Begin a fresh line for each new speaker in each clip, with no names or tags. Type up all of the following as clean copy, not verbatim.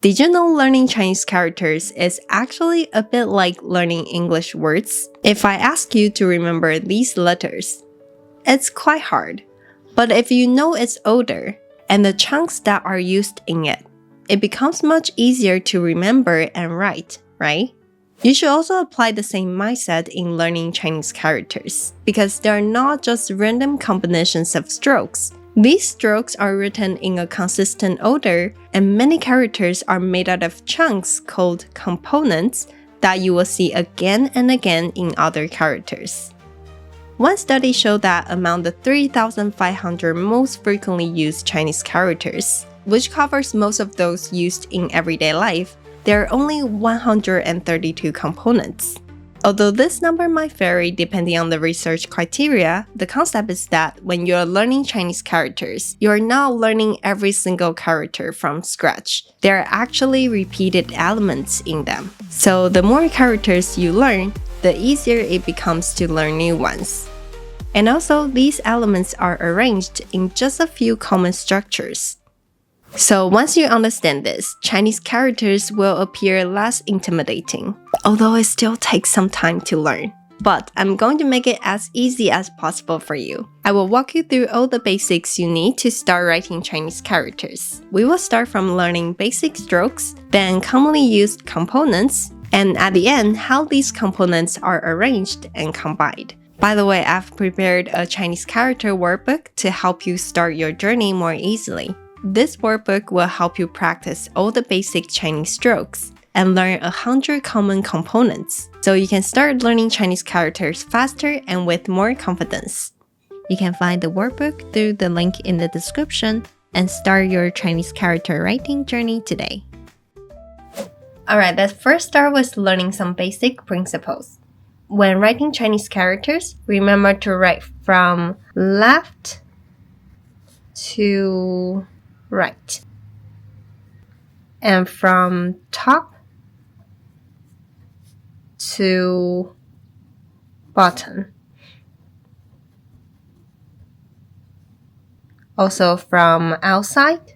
Did you know learning Chinese characters is actually a bit like learning English words? If I ask you to remember these letters, it's quite hard. But if you know its order and the chunks that are used in it, it becomes much easier to remember and write, right? You should also apply the same mindset in learning Chinese characters, because they're not just random combinations of strokes. These strokes are written in a consistent order, and many characters are made out of chunks called components that you will see again and again in other characters. One study showed that among the 3,500 most frequently used Chinese characters, which covers most of those used in everyday life, there are only 132 components. Although this number might vary depending on the research criteria, the concept is that when you're learning Chinese characters, you're not learning every single character from scratch. There are actually repeated elements in them. So the more characters you learn, the easier it becomes to learn new ones. And also, these elements are arranged in just a few common structures. So once you understand this, Chinese characters will appear less intimidating, although it still takes some time to learn. But I'm going to make it as easy as possible for you. I will walk you through all the basics you need to start writing Chinese characters. We will start from learning basic strokes, then commonly used components, and at the end, how these components are arranged and combined. By the way, I've prepared a Chinese character workbook to help you start your journey more easily. This workbook will help you practice all the basic Chinese strokes and learn 100 common components, so you can start learning Chinese characters faster and with more confidence. You can find the workbook through the link in the description and start your Chinese character writing journey today. Alright, let's first start with learning some basic principles. When writing Chinese characters, remember to write from left to right, and from top to bottom. Also from outside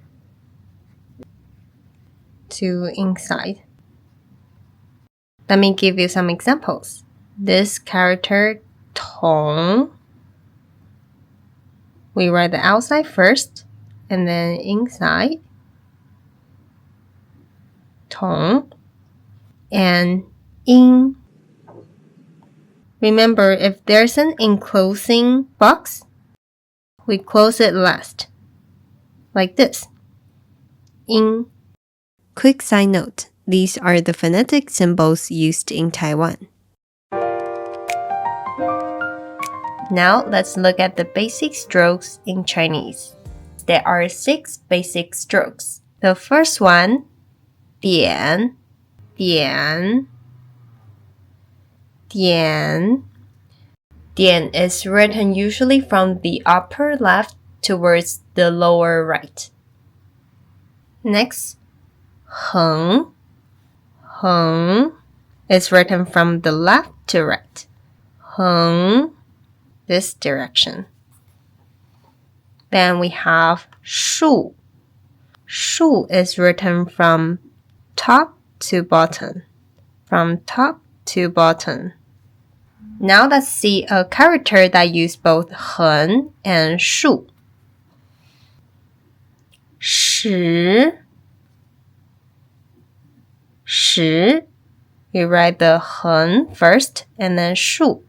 to inside. Let me give you some examples. This character, Tong, we write the outside first, and then inside, Tong, and in. Remember, if there's an enclosing box, we close it last, like this, in. Quick side note, these are the phonetic symbols used in Taiwan. Now let's look at the basic strokes in Chinese. There are 6 basic strokes. The first one, 点, 点, 点. 点 is written usually from the upper left towards the lower right. Next, 横, 横 is written from the left to right. 横, this direction. Then we have 竖. 竖 is written from top to bottom. From top to bottom. Now let's see a character that uses both 横 and 竖. 十. 十. We write the 横 first and then 竖.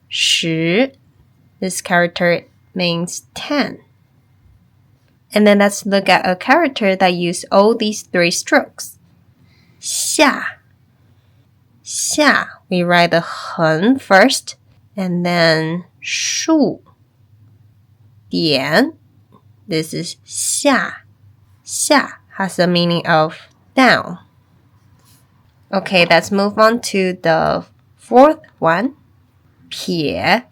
十. This character means 10. And then let's look at a character that uses all these 3 strokes. 下. 下. We write the 横 first and then 竖. 点. This is 下. 下 has the meaning of down. Okay, let's move on to the 4th one. 撇.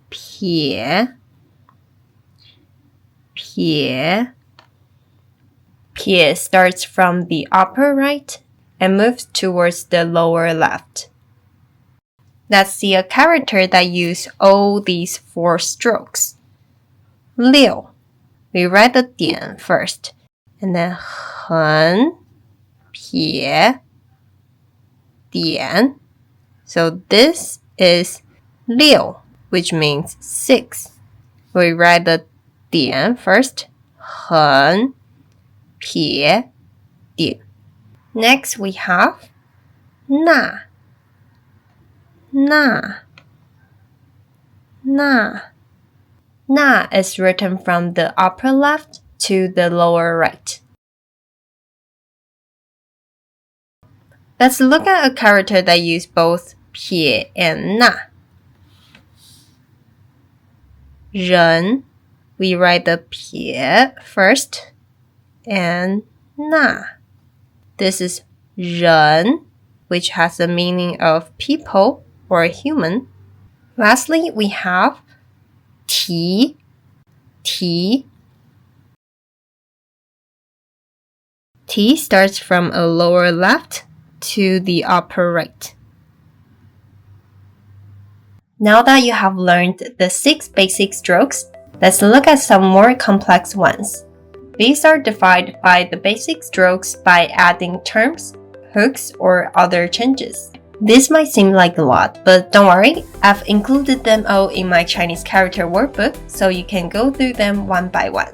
撇. 撇. 撇 starts from the upper right and moves towards the lower left. Let's see a character that uses all these 4 strokes. 六. We write the 点 first, and then 横撇点. So this is 6, which means 6. We write the 点 first. 横撇点. Next we have 那is written from the upper left to the lower right. Let's look at a character that use both 撇 and 那. 人, we write the 撇 first, and 那. This is 人, which has the meaning of people or human. Lastly, we have 提. T starts from a lower left to the upper right. Now that you have learned the 6 basic strokes, let's look at some more complex ones. These are defined by the basic strokes by adding terms, hooks, or other changes. This might seem like a lot, but don't worry, I've included them all in my Chinese character workbook, so you can go through them one by one.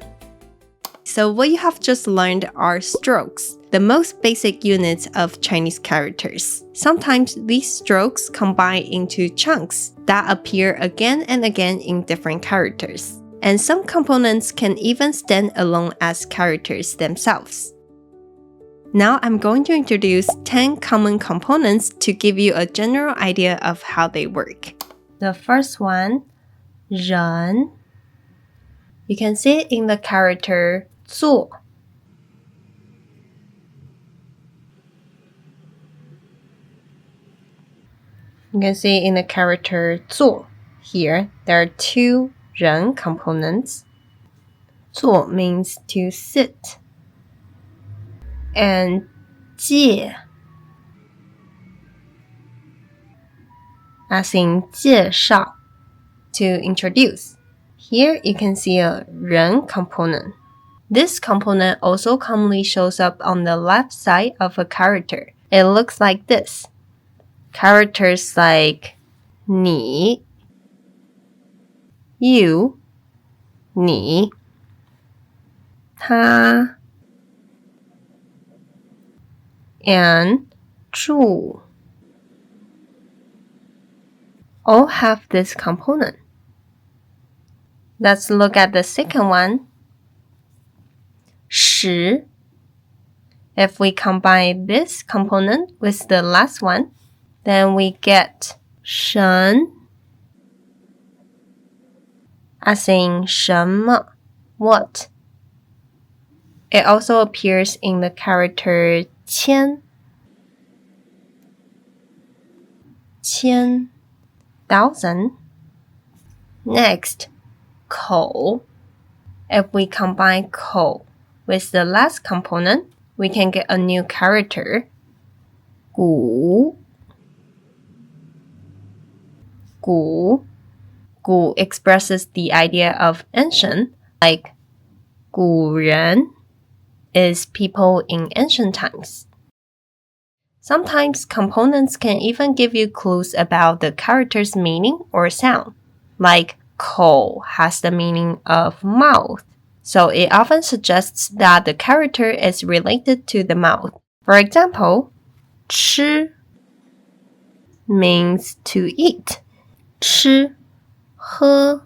So what you have just learned are strokes, the most basic units of Chinese characters. Sometimes these strokes combine into chunks that appear again and again in different characters. And some components can even stand alone as characters themselves. Now I'm going to introduce 10 common components to give you a general idea of how they work. The first one, 人. You can see it in the character 做. You can see in the character 做. Here, there are 2 人 components. 坐 means to sit. And 介 as in 介绍, to introduce. Here you can see a 人 component. This component also commonly shows up on the left side of a character. It looks like this. Characters like 你, you, 你, 他, and 住 all have this component. Let's look at the second one, 时. If we combine this component with the last one, then we get 什, as in 什么, what. It also appears in the character 千, 1,000. Next, 口. If we combine 口 with the last component, we can get a new character, 古. 古 expresses the idea of ancient, like 古人 is people in ancient times. Sometimes components can even give you clues about the character's meaning or sound, like 口 has the meaning of mouth, so it often suggests that the character is related to the mouth. For example, 吃 means to eat. 吃 喝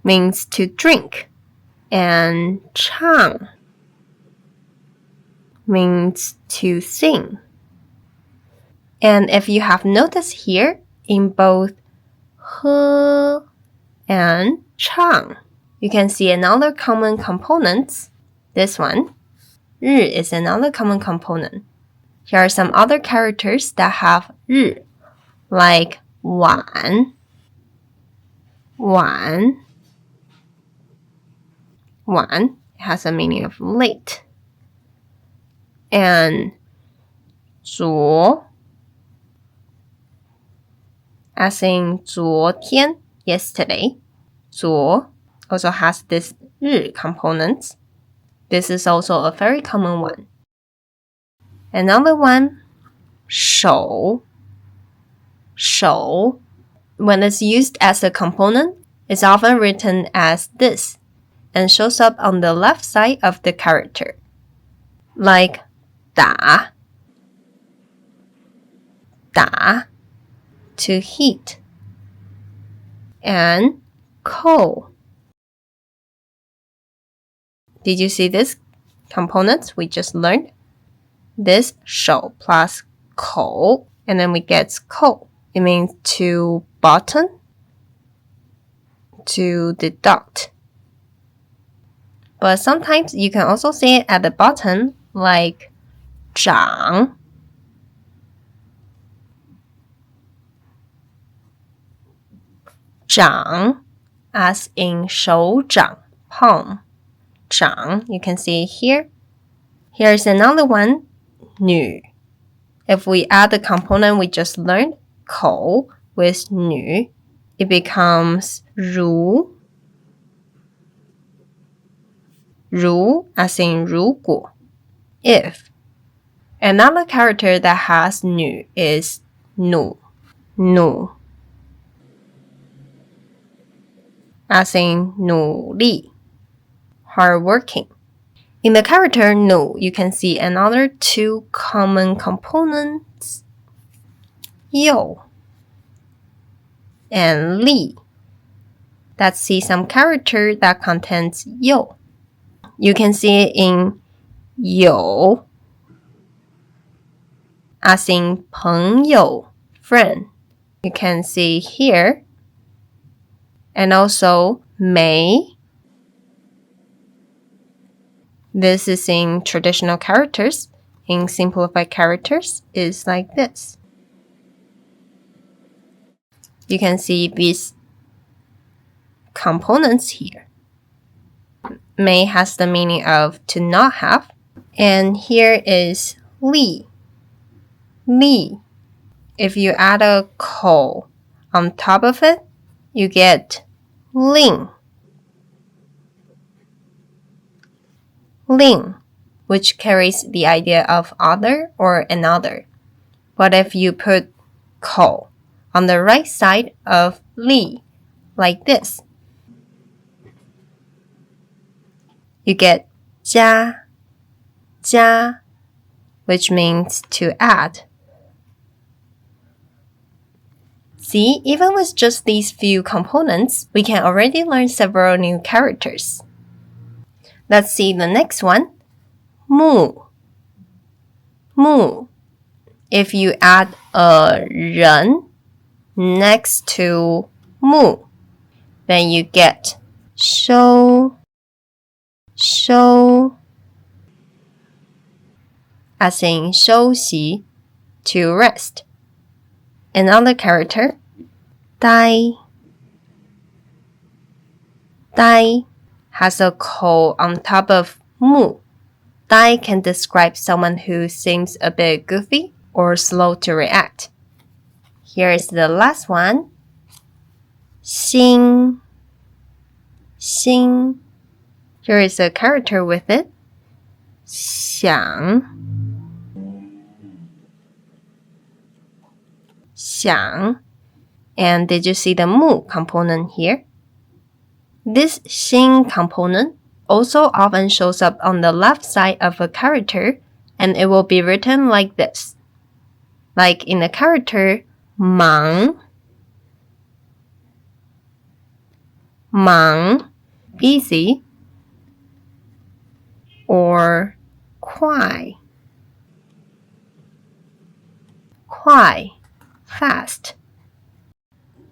means to drink, and 唱 means to sing. And if you have noticed here, in both 喝 and 唱, you can see another common component. This one, 日 is another common component. Here are some other characters that have 日, like 晚 has a meaning of late. And 昨 as in 昨天, yesterday. 昨 also has this 日 component. This is also a very common one. Another one, 手. 手. When it's used as a component, it's often written as this and shows up on the left side of the character. Like 打, 打, to heat. And 扣. Did you see this component we just learned? This 手 plus 口, and then we get 扣. It means to button, to deduct. But sometimes you can also say it at the bottom, like 掌. 掌, as in 手掌, palm. 掌, you can see it here. Here's another one, 女. If we add the component we just learned, 口, with 女, it becomes 如. 如, as in 如果, if. Another character that has 女 is 努. 努, as in 努力, hardworking. In the character 努, you can see another two common components, 右 and 力. Let's see some character that contains 右. You can see it in 友, as in 朋友, friend. You can see here. And also 没. This is in traditional characters. In simplified characters, it's like this. You can see these components here. May has the meaning of to not have. And here is 力. 力. If you add a 口 on top of it, you get 令. 令, which carries the idea of other or another. But if you put 口 on the right side of 力, like this, you get 加, 加, which means to add. See, even with just these few components, we can already learn several new characters. Let's see the next one. 木. 木. If you add a 人 next to 木, then you get 收, 收, as in 休息, to rest. Another character, 呆. 呆 has a 口 on top of 木. 呆 can describe someone who seems a bit goofy or slow to react. Here is the last one. 心. 心. Here is a character with it. 想. 想. And did you see the 木 component here? This 心 component also often shows up on the left side of a character, and it will be written like this. Like in the character 忙. 忙, easy. Or 快. 快, fast.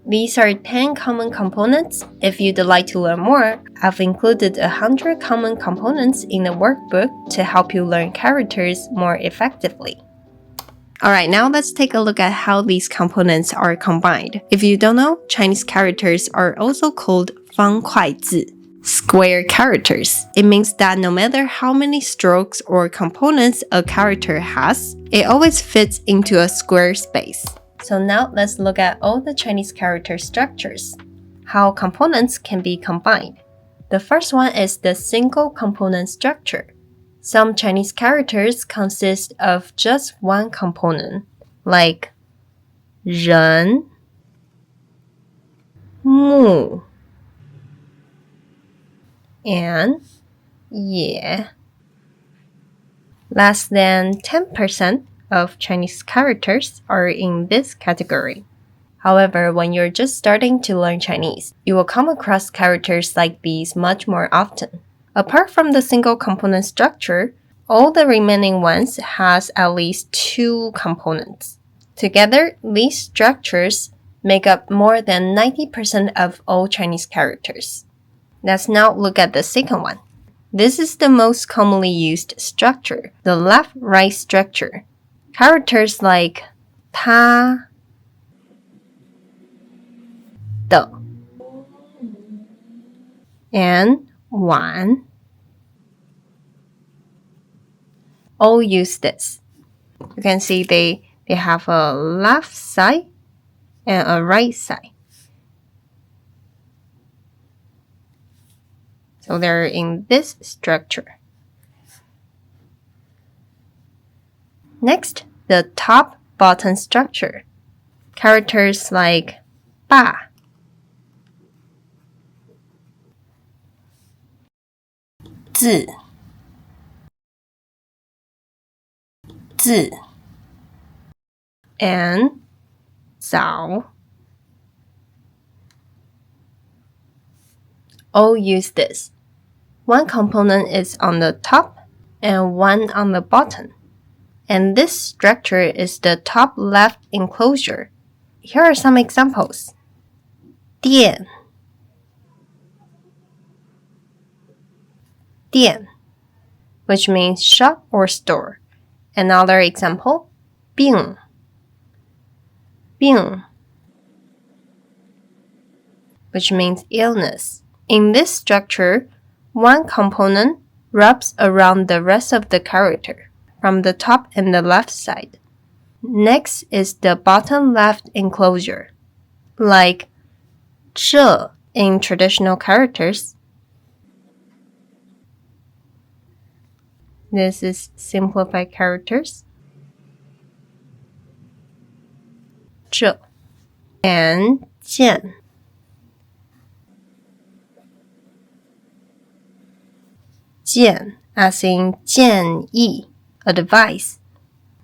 These are 10 common components. If you'd like to learn more, I've included 100 common components in the workbook to help you learn characters more effectively. Alright, now let's take a look at how these components are combined. If you don't know, Chinese characters are also called 方块字, square characters. It means that no matter how many strokes or components a character has, it always fits into a square space. So now let's look at all the Chinese character structures, how components can be combined. The first one is the single component structure. Some Chinese characters consist of just one component, like 人, 木, and 也. Less than 10% of Chinese characters are in this category. However, when you're just starting to learn Chinese, you will come across characters like these much more often. Apart from the single component structure, all the remaining ones has at least two components. Together, these structures make up more than 90% of all Chinese characters. Let's now look at the second one. This is the most commonly used structure, the left-right structure. Characters like 他, 的, and 晚 all use this. You can see they have a left side and a right side. So they're in this structure. Next, the top-bottom structure. Characters like 爸, 字, 字, and 早 all use this. One component is on the top and one on the bottom. And this structure is the top left enclosure. Here are some examples. 店, 店, which means shop or store. Another example, 病, 病, which means illness. In this structure, one component wraps around the rest of the character from the top and the left side. Next is the bottom left enclosure, like 这 in traditional characters. This is simplified characters. 这 and 见. Jian, as in 建议, advice.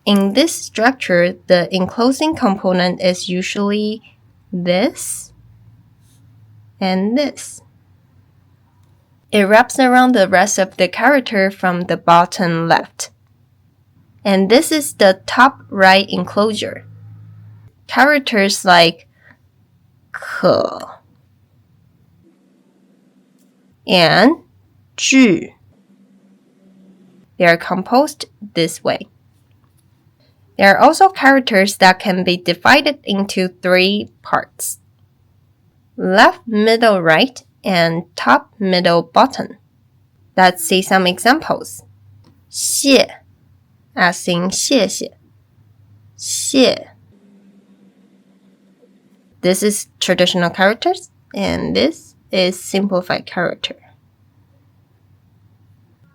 In this structure, the enclosing component is usually this and this. It wraps around the rest of the character from the bottom left. And this is the top right enclosure. Characters like 可 and 句. They are composed this way. There are also characters that can be divided into three parts: left, middle, right, and top, middle, bottom. Let's see some examples. 谢 as in 谢谢. 谢. This is traditional characters, and this is simplified character.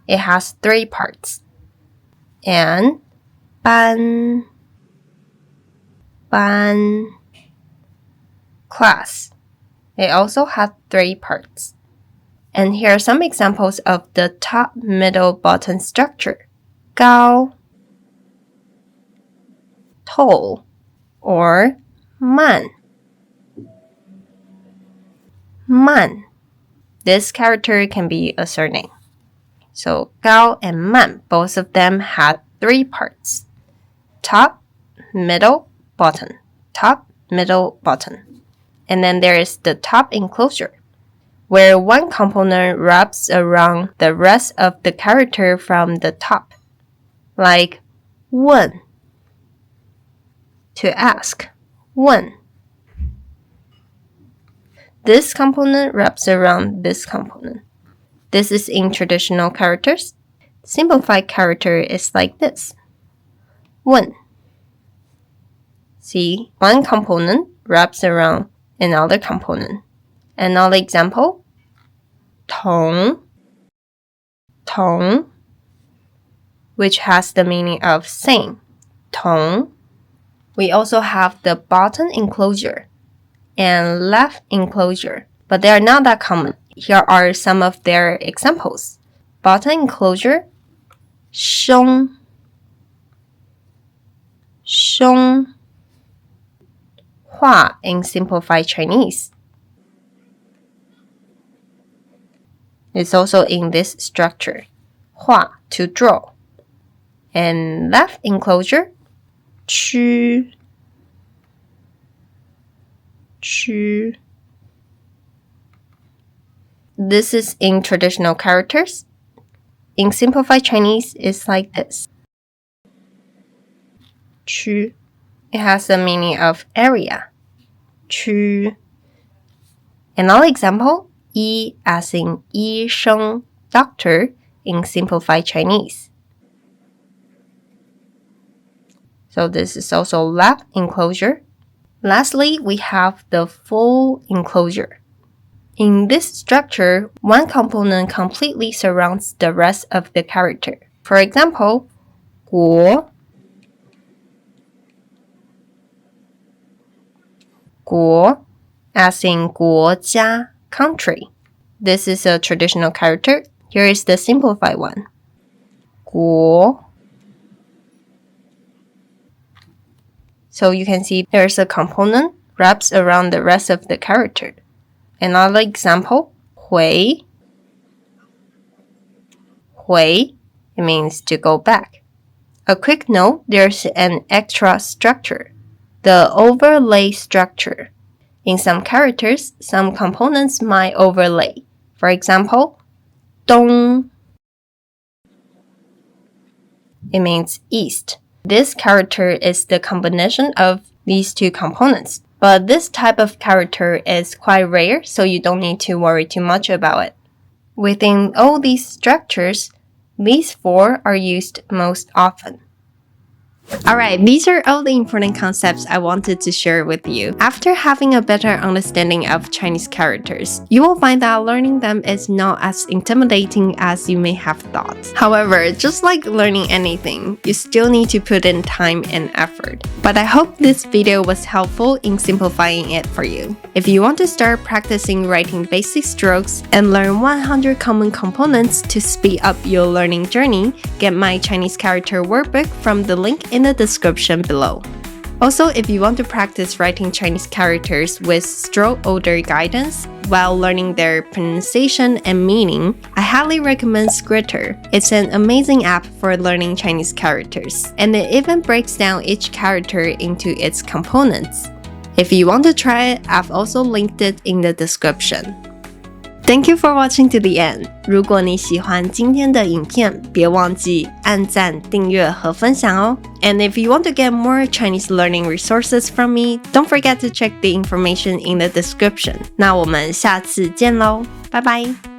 It has three parts. And 班 class. It also has three parts. And here are some examples of the top, middle, bottom structure. 高 tall or 慢 man. This character can be a surname. So 高and 慢, both of them had three parts: top, middle, bottom, top, middle, bottom. And then there is the top enclosure, where one component wraps around the rest of the character from the top, like 问 to ask, 问. This component wraps around this component. This is in traditional characters. Simplified character is like this. 问. See, one component wraps around another component. Another example, 同 which has the meaning of same. 同 We also have the button enclosure and left enclosure, but they are not that common. Here are some of their examples. Button enclosure, 胸 画 in Simplified Chinese. It's also in this structure. 画 to draw. And left enclosure, 区 This is in traditional characters. In Simplified Chinese, it's like this. 区 It has the meaning of area. 区 Another example, 医 as in 医生, doctor, in Simplified Chinese. So this is also left enclosure. Lastly, we have the full enclosure. In this structure, one component completely surrounds the rest of the character. For example, 国 as in 国家, country. This is a traditional character. Here is the simplified one. 国 So you can see there's a component wraps around the rest of the character. Another example, 回 it means to go back. A quick note, there's an extra structure, the overlay structure. In some characters, some components might overlay. For example, 东 it means east. This character is the combination of these two components. But this type of character is quite rare, so you don't need to worry too much about it. Within all these structures, these four are used most often. Alright, these are all the important concepts I wanted to share with you. After having a better understanding of Chinese characters, you will find that learning them is not as intimidating as you may have thought. However, just like learning anything, you still need to put in time and effort. But I hope this video was helpful in simplifying it for you. If you want to start practicing writing basic strokes and learn 100 common components to speed up your learning journey, get my Chinese character workbook from the link in the description below. Also, if you want to practice writing Chinese characters with stroke order guidance while learning their pronunciation and meaning, I highly recommend Scritter. It's an amazing app for learning Chinese characters, and it even breaks down each character into its components. If you want to try it, I've also linked it in the description. Thank you for watching to the end. 如果你喜欢今天的影片，别忘记按赞、订阅和分享哦。And if you want to get more Chinese learning resources from me, don't forget to check the information in the description. 那我们下次见喽，拜拜。